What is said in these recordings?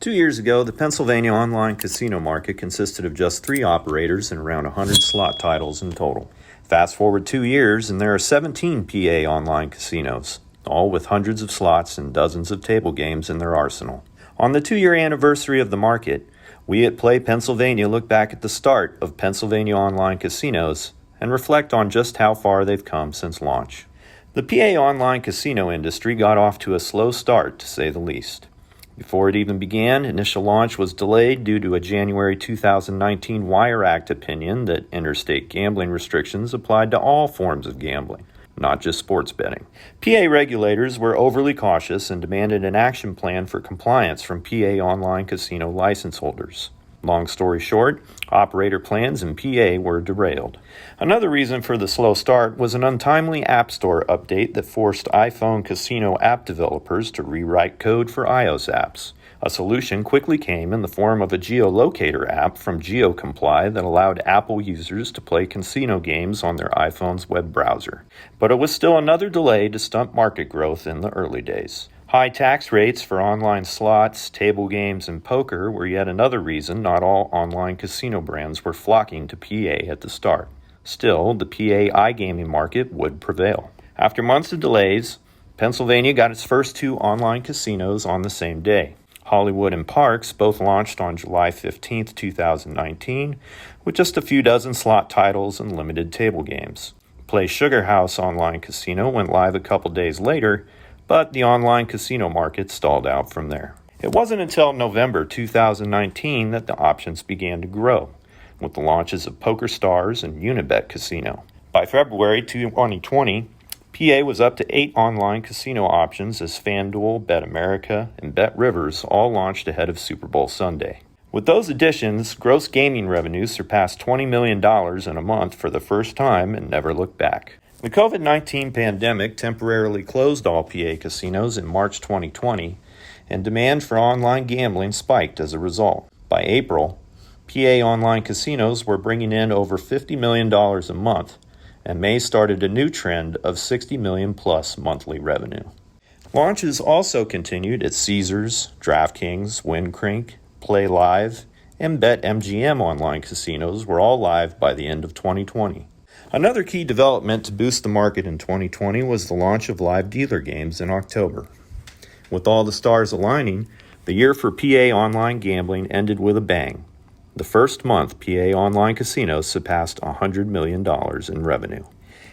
2 years ago, the Pennsylvania online casino market consisted of just 3 operators and around 100 slot titles in total. Fast forward 2 years, and there are 17 PA online casinos, all with hundreds of slots and dozens of table games in their arsenal. On the 2-year anniversary of the market, we at Play Pennsylvania look back at the start of Pennsylvania online casinos and reflect on just how far they've come since launch. The PA online casino industry got off to a slow start, to say the least. Before it even began, initial launch was delayed due to a January 2019 Wire Act opinion that interstate gambling restrictions applied to all forms of gambling, not just sports betting. PA regulators were overly cautious and demanded an action plan for compliance from PA online casino license holders. Long story short, operator plans in PA were derailed. Another reason for the slow start was an untimely App Store update that forced iPhone casino app developers to rewrite code for iOS apps. A solution quickly came in the form of a geolocator app from GeoComply that allowed Apple users to play casino games on their iPhone's web browser. But it was still another delay to stunt market growth in the early days. High tax rates for online slots, table games, and poker were yet another reason not all online casino brands were flocking to PA at the start. Still, the PA iGaming market would prevail. After months of delays, Pennsylvania got its first 2 online casinos on the same day. Hollywood and Parks both launched on July 15, 2019, with just a few dozen slot titles and limited table games. Play Sugar House Online Casino went live a couple days later, but the online casino market stalled out from there. It wasn't until November 2019 that the options began to grow, with the launches of PokerStars and Unibet Casino. By February 2020, PA was up to 8 online casino options as FanDuel, BetAmerica, and BetRivers all launched ahead of Super Bowl Sunday. With those additions, gross gaming revenues surpassed $20 million in a month for the first time and never looked back. The COVID-19 pandemic temporarily closed all PA casinos in March 2020, and demand for online gambling spiked as a result. By April, PA online casinos were bringing in over $50 million a month, and May started a new trend of $60 million plus monthly revenue. Launches also continued at Caesars, DraftKings, WinCrink, Play Live, and BetMGM online casinos were all live by the end of 2020. Another key development to boost the market in 2020 was the launch of live dealer games in October. With all the stars aligning, the year for PA online gambling ended with a bang. The first month, PA online casinos surpassed $100 million in revenue.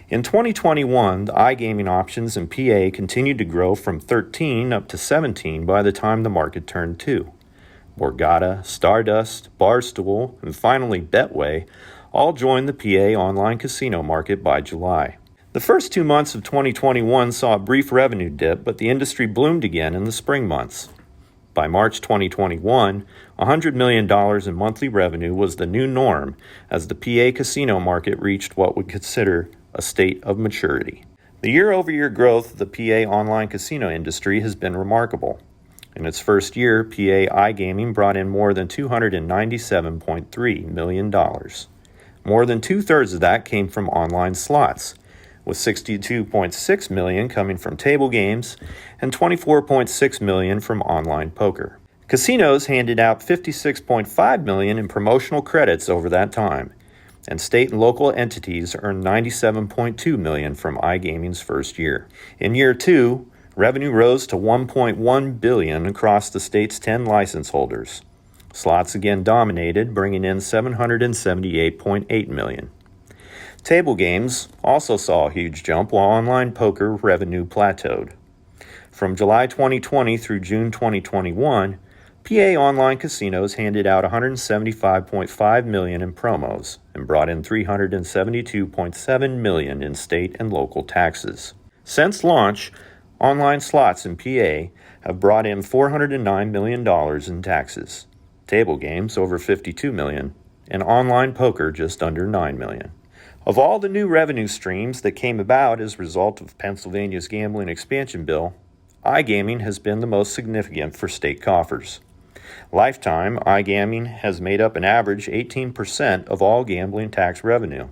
In 2021, the iGaming options in PA continued to grow from 13 up to 17 by the time the market turned 2. Borgata, Stardust, Barstool, and finally Betway all joined the PA online casino market by July. The first 2 months of 2021 saw a brief revenue dip, but the industry bloomed again in the spring months. By March 2021, $100 million in monthly revenue was the new norm as the PA casino market reached what we consider a state of maturity. The year-over-year growth of the PA online casino industry has been remarkable. In its first year, PA iGaming brought in more than $297.3 million. More than 2/3 of that came from online slots, with $62.6 million coming from table games and $24.6 million from online poker. Casinos handed out $56.5 million in promotional credits over that time, and state and local entities earned $97.2 million from iGaming's first year. In year 2, revenue rose to $1.1 billion across the state's 10 license holders. Slots again dominated, bringing in $778.8 million. Table games also saw a huge jump while online poker revenue plateaued. From July 2020 through June 2021, PA online casinos handed out $175.5 million in promos and brought in $372.7 million in state and local taxes. Since launch, online slots in PA have brought in $409 million in taxes. Table games over $52 million, and online poker just under $9 million. Of all the new revenue streams that came about as a result of Pennsylvania's gambling expansion bill, iGaming has been the most significant for state coffers. Lifetime, iGaming has made up an average 18% of all gambling tax revenue.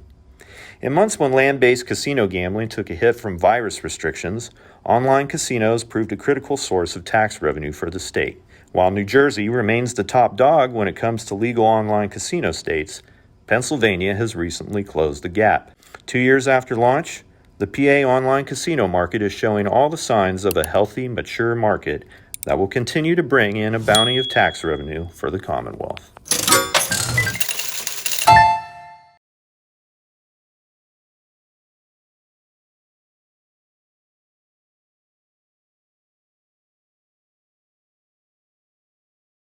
In months when land-based casino gambling took a hit from virus restrictions, online casinos proved a critical source of tax revenue for the state, While New Jersey remains the top dog when it comes to legal online casino states, Pennsylvania has recently closed the gap. 2 years after launch, the PA online casino market is showing all the signs of a healthy, mature market that will continue to bring in a bounty of tax revenue for the Commonwealth.